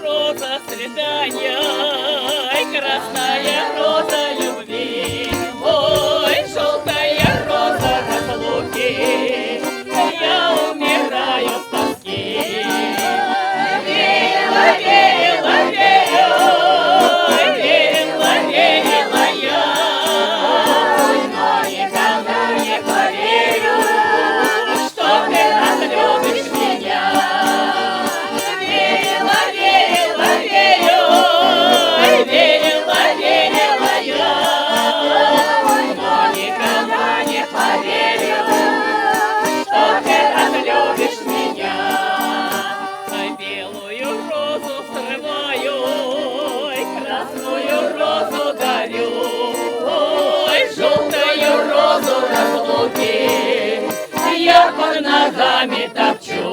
роза свидания, красная роза любви, ой, желтая роза разлуки, я умираю с тоски. Верила, верила, верила, верила я, но никогда не поверю, что ты разлюбишь меня. Верила, верила, верила я, но никогда не поверю, что ты разлюбишь меня. Белую розу срываю, ой, красную розу дарю, ой, желтую розу разлуки я под ногами топчу.